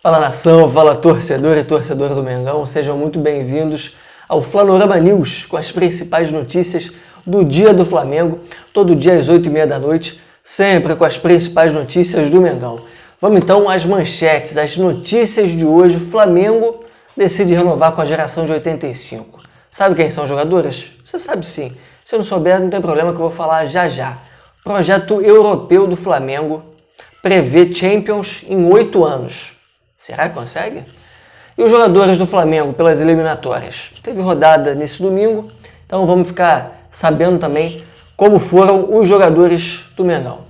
Fala nação, fala torcedor e torcedora do Mengão, sejam muito bem-vindos ao Flanorama News com as principais notícias do dia do Flamengo, todo dia às 8h30 da noite, sempre com as principais notícias do Mengão. Vamos então às manchetes, às notícias de hoje. O Flamengo decide renovar com a geração de 85. Sabe quem são os jogadores? Você sabe sim. Se não souber, não tem problema que eu vou falar já já. Projeto europeu do Flamengo prevê Champions em 8 anos. Será que consegue? E os jogadores do Flamengo pelas eliminatórias? Teve rodada nesse domingo, então vamos ficar sabendo também como foram os jogadores do Mengão.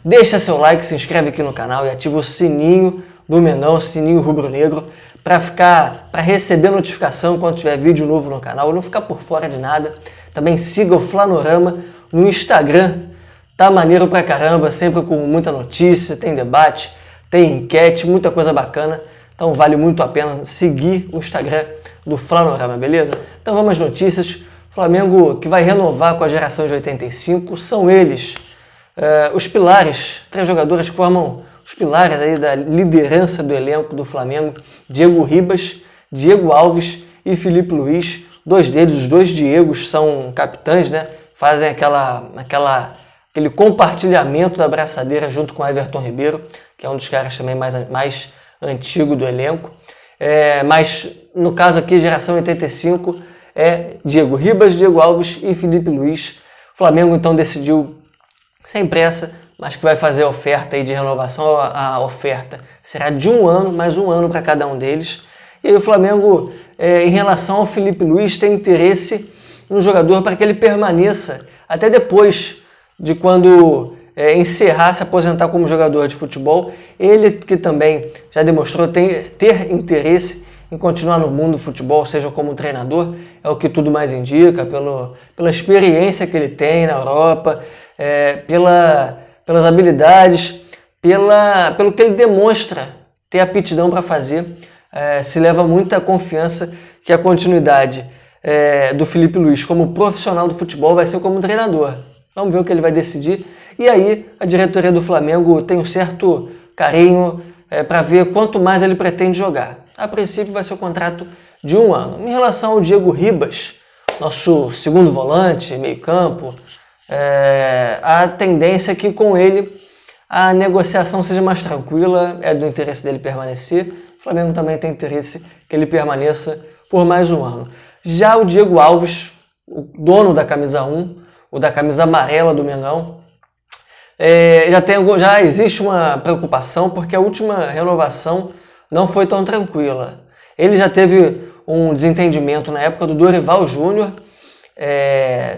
Deixa seu like, se inscreve aqui no canal e ativa o sininho do Mengão, o sininho rubro-negro, para receber notificação quando tiver vídeo novo no canal e não ficar por fora de nada. Também siga o Flanorama no Instagram, tá maneiro pra caramba, sempre com muita notícia, tem debate, tem enquete, muita coisa bacana. Então vale muito a pena seguir o Instagram do Flanorama, beleza? Então vamos às notícias. Flamengo que vai renovar com a geração de 85, são eles, os pilares, 3 jogadores que formam os pilares aí da liderança do elenco do Flamengo: Diego Ribas, Diego Alves e Filipe Luís. 2 deles, os 2 Diegos, são capitães, né? Fazem aquele compartilhamento da braçadeira junto com o Everton Ribeiro, que é um dos caras também mais antigo do elenco. Mas no caso aqui, geração 85, é Diego Ribas, Diego Alves e Filipe Luís. O Flamengo então decidiu, sem pressa, mas que vai fazer a oferta aí de renovação. A oferta será de 1 ano, mais 1 ano para cada um deles. E aí o Flamengo, em relação ao Filipe Luís, tem interesse no jogador para que ele permaneça até depois de quando encerrar, se aposentar como jogador de futebol. Ele que também já demonstrou ter interesse em continuar no mundo do futebol, seja como treinador, é o que tudo mais indica, pela experiência que ele tem na Europa, pelas habilidades, pelo que ele demonstra ter aptidão para fazer. Se leva muita confiança que a continuidade do Filipe Luís como profissional do futebol vai ser como treinador. Vamos ver o que ele vai decidir. E aí a diretoria do Flamengo tem um certo carinho para ver quanto mais ele pretende jogar. A princípio vai ser um contrato de 1 ano. Em relação ao Diego Ribas, nosso segundo volante, meio campo, a tendência é que com ele a negociação seja mais tranquila, é do interesse dele permanecer. O Flamengo também tem interesse que ele permaneça por mais 1 ano. Já o Diego Alves, o dono da camisa 1, o da camisa amarela do Mengão, já existe uma preocupação porque a última renovação não foi tão tranquila. Ele já teve um desentendimento na época do Dorival Júnior,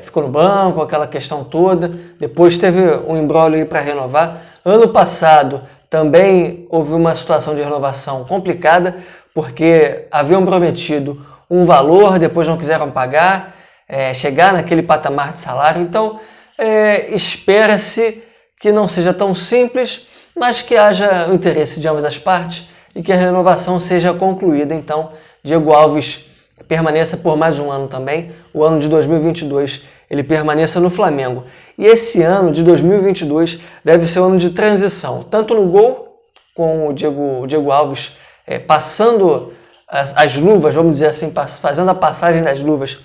ficou no banco, aquela questão toda, depois teve um imbróglio para renovar. Ano passado também houve uma situação de renovação complicada, porque haviam prometido um valor, depois não quiseram pagar, chegar naquele patamar de salário. Então espera-se que não seja tão simples, mas que haja o interesse de ambas as partes e que a renovação seja concluída. Então, Diego Alves permaneça por mais 1 ano também. O ano de 2022 ele permaneça no Flamengo. E esse ano de 2022 deve ser um ano de transição, tanto no gol, com o Diego Alves passando as luvas, vamos dizer assim, fazendo a passagem das luvas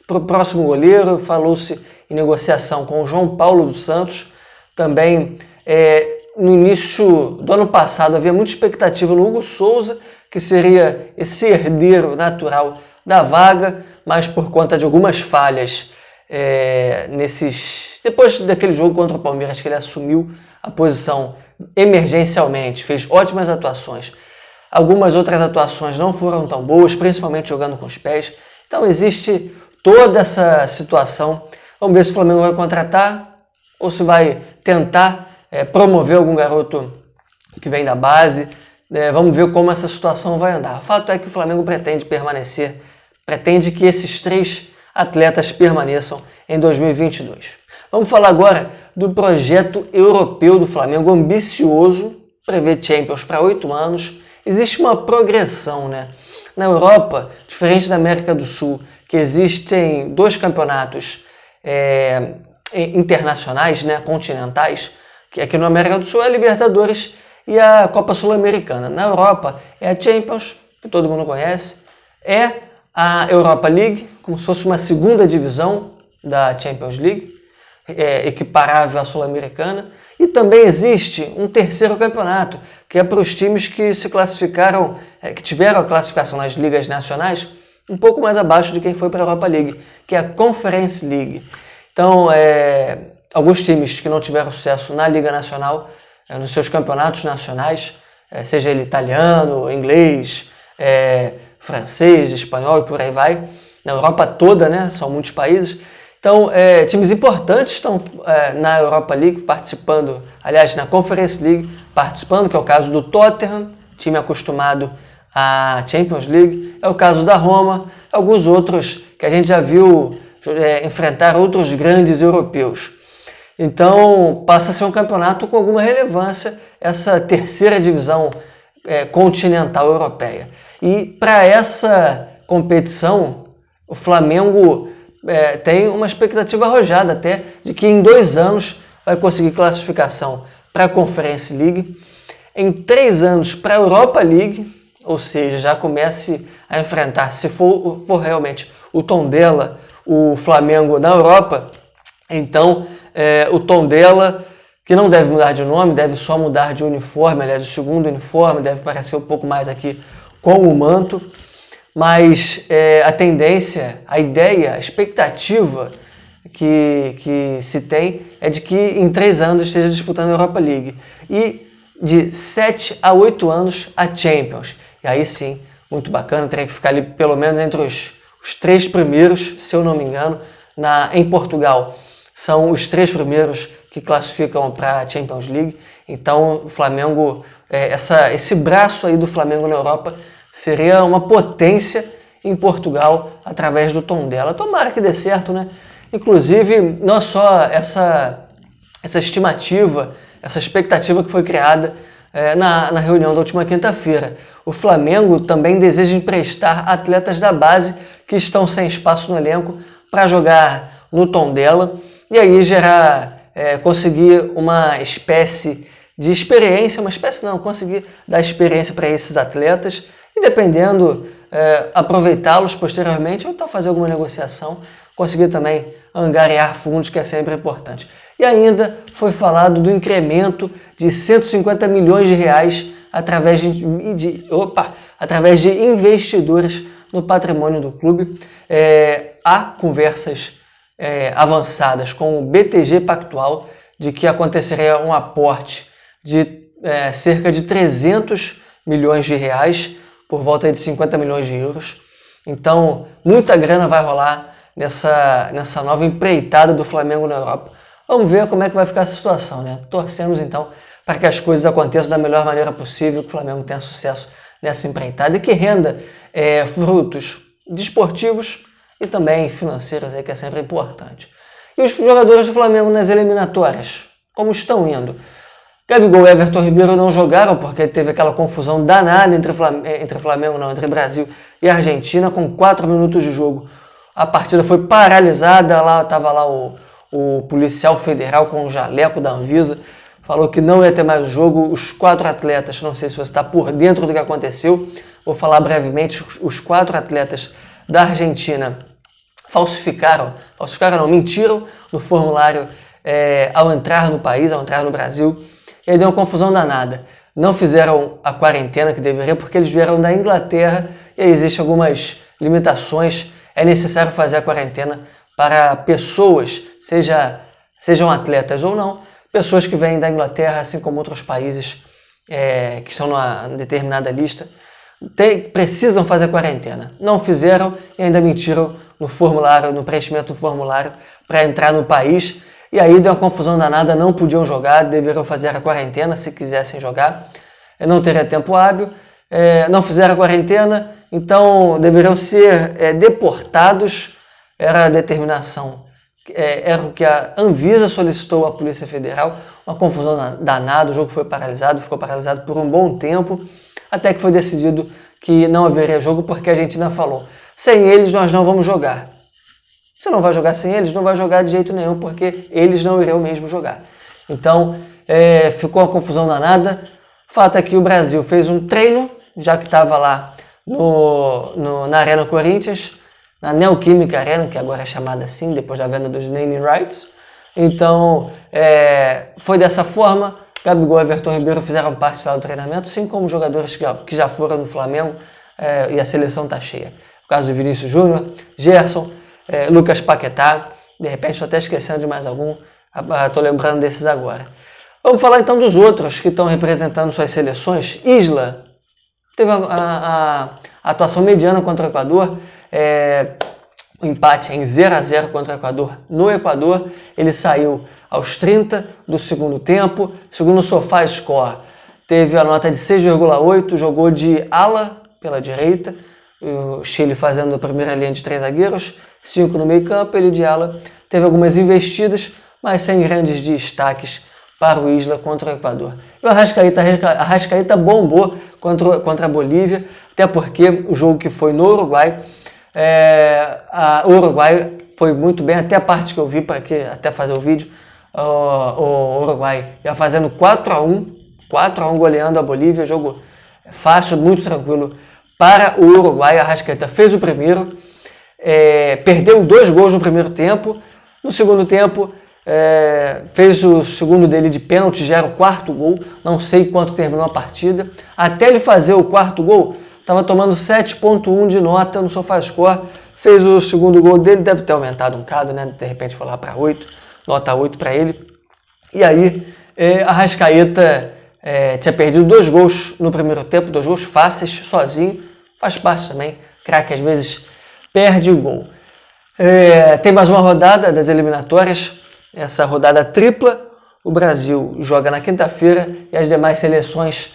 para o próximo goleiro. Falou-se em negociação com o João Paulo dos Santos. Também no início do ano passado havia muita expectativa no Hugo Souza, que seria esse herdeiro natural da vaga, mas por conta de algumas falhas depois daquele jogo contra o Palmeiras, que ele assumiu a posição emergencialmente, fez ótimas atuações. Algumas outras atuações não foram tão boas, principalmente jogando com os pés. Então existe toda essa situação. Vamos ver se o Flamengo vai contratar ou se vai tentar promover algum garoto que vem da base. Vamos ver como essa situação vai andar. O fato é que o Flamengo pretende que esses 3 atletas permaneçam em 2022. Vamos falar agora do projeto europeu do Flamengo, ambicioso, prevê Champions para 8 anos. Existe uma progressão, né? Na Europa, diferente da América do Sul, que existem 2 campeonatos internacionais, né, continentais, que aqui na América do Sul é a Libertadores e a Copa Sul-Americana. Na Europa é a Champions, que todo mundo conhece, é a Europa League, como se fosse uma segunda divisão da Champions League, equiparável à Sul-Americana, e também existe um terceiro campeonato, que é para os times que se classificaram, que tiveram a classificação nas ligas nacionais, um pouco mais abaixo de quem foi para a Europa League, que é a Conference League. Então, alguns times que não tiveram sucesso na Liga Nacional, nos seus campeonatos nacionais, seja ele italiano, inglês, francês, espanhol e por aí vai, na Europa toda, né? São muitos países. Então, times importantes estão na Europa League participando, aliás, na Conference League participando, que é o caso do Tottenham, time acostumado à Champions League, é o caso da Roma, alguns outros que a gente já viu enfrentar outros grandes europeus. Então, passa a ser um campeonato com alguma relevância, essa terceira divisão continental europeia. E para essa competição, o Flamengo tem uma expectativa arrojada até de que em 2 anos vai conseguir classificação para a Conference League, em 3 anos para a Europa League, ou seja, já comece a enfrentar, se for realmente o Tondela, o Flamengo na Europa, então o Tondela, que não deve mudar de nome, deve só mudar de uniforme, aliás, o segundo uniforme deve parecer um pouco mais aqui com o manto, mas a tendência, a ideia, a expectativa que se tem é de que em 3 anos esteja disputando a Europa League e de 7 a 8 anos a Champions. E aí sim, muito bacana, teria que ficar ali pelo menos entre os 3 primeiros, se eu não me engano, em Portugal. São os 3 primeiros que classificam para a Champions League. Então, o Flamengo, esse braço aí do Flamengo na Europa seria uma potência em Portugal através do Tondela. Tomara que dê certo, né? Inclusive, não só essa estimativa, essa expectativa que foi criada na reunião da última quinta-feira. O Flamengo também deseja emprestar atletas da base que estão sem espaço no elenco para jogar no Tondela e aí conseguir uma espécie de experiência, conseguir dar experiência para esses atletas e dependendo, aproveitá-los posteriormente ou então fazer alguma negociação, conseguir também angariar fundos, que é sempre importante. E ainda foi falado do incremento de 150 milhões de reais através de investidores no patrimônio do clube. Há conversas avançadas com o BTG Pactual de que aconteceria um aporte de cerca de 300 milhões de reais, por volta de 50 milhões de euros. Então, muita grana vai rolar nessa nova empreitada do Flamengo na Europa. Vamos ver como é que vai ficar essa situação, né? Torcemos então para que as coisas aconteçam da melhor maneira possível, que o Flamengo tenha sucesso nessa empreitada e que renda frutos desportivos e também financeiros, aí, que é sempre importante. E os jogadores do Flamengo nas eliminatórias, como estão indo? Gabigol e Everton Ribeiro não jogaram porque teve aquela confusão danada entre Brasil e Argentina, com 4 minutos de jogo. A partida foi paralisada, estava lá o policial federal com o jaleco da Anvisa, falou que não ia ter mais o jogo. Os 4 atletas, não sei se você está por dentro do que aconteceu, vou falar brevemente. Os 4 atletas da Argentina mentiram no formulário ao entrar no país, ao entrar no Brasil, e aí deu uma confusão danada. Não fizeram a quarentena que deveriam porque eles vieram da Inglaterra e aí existem algumas limitações. É necessário fazer a quarentena para pessoas, sejam atletas ou não, pessoas que vêm da Inglaterra, assim como outros países que estão numa determinada lista, precisam fazer quarentena. Não fizeram e ainda mentiram no formulário, no preenchimento do formulário para entrar no país. E aí deu uma confusão danada, não podiam jogar, deveriam fazer a quarentena se quisessem jogar. Não teria tempo hábil, não fizeram a quarentena, então deveriam ser deportados. Era a determinação, era o que a Anvisa solicitou à Polícia Federal. Uma confusão danada, o jogo ficou paralisado por um bom tempo, até que foi decidido que não haveria jogo porque a Argentina falou: sem eles nós não vamos jogar. Você não vai jogar sem eles? Não vai jogar de jeito nenhum, porque eles não irão mesmo jogar. Então, ficou uma confusão danada. Fato é que o Brasil fez um treino, já que estava lá na Arena Corinthians, na Neoquímica Arena, que agora é chamada assim, depois da venda dos naming rights. Então, foi dessa forma. Gabigol e Everton Ribeiro fizeram parte lá do treinamento, assim como jogadores que já foram no Flamengo, e a seleção está cheia. No caso do Vinícius Júnior, Gerson, Lucas Paquetá, de repente estou até esquecendo de mais algum, estou lembrando desses agora. Vamos falar então dos outros que estão representando suas seleções. Isla teve a atuação mediana contra o Equador, o empate em 0-0 contra o Equador. No Equador, ele saiu aos 30 do segundo tempo, segundo o SofaScore, teve a nota de 6,8, jogou de ala pela direita, o Chile fazendo a primeira linha de 3 zagueiros, 5 no meio campo, ele de ala, teve algumas investidas, mas sem grandes destaques para o Isla contra o Equador. E o Arrascaeta bombou contra a Bolívia, até porque o jogo que foi no Uruguai, o Uruguai foi muito bem, até a parte que eu vi para até fazer o vídeo, o Uruguai ia fazendo 4-1 goleando a Bolívia, jogo fácil, muito tranquilo para o Uruguai. A Arrascaeta fez o primeiro, perdeu 2 gols no primeiro tempo, no segundo tempo fez o segundo dele de pênalti, já era o 4º gol, não sei quanto terminou a partida, até ele fazer o 4º gol, estava tomando 7,1 de nota no SofaScore, fez o segundo gol dele, deve ter aumentado um bocado, né? De repente foi lá para 8, nota 8 para ele. E aí, a Arrascaeta tinha perdido 2 gols no primeiro tempo, 2 gols fáceis, sozinho, faz parte também, craque às vezes perde o gol. Tem mais uma rodada das eliminatórias, essa rodada tripla, o Brasil joga na quinta-feira e as demais seleções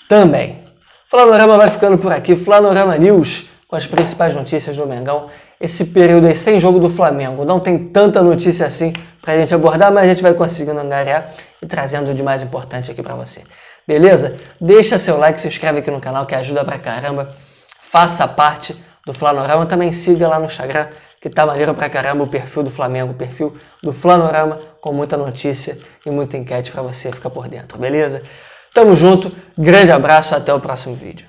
também. Flanorama vai ficando por aqui, Flanorama News, com as principais notícias do Mengão. Esse período aí sem jogo do Flamengo, não tem tanta notícia assim pra gente abordar, mas a gente vai conseguindo angariar e trazendo de mais importante aqui pra você. Beleza? Deixa seu like, se inscreve aqui no canal que ajuda pra caramba. Faça parte do Flanorama, também siga lá no Instagram, que tá maneiro pra caramba o perfil do Flamengo, o perfil do Flanorama, com muita notícia e muita enquete pra você ficar por dentro, beleza? Tamo junto, grande abraço, até o próximo vídeo.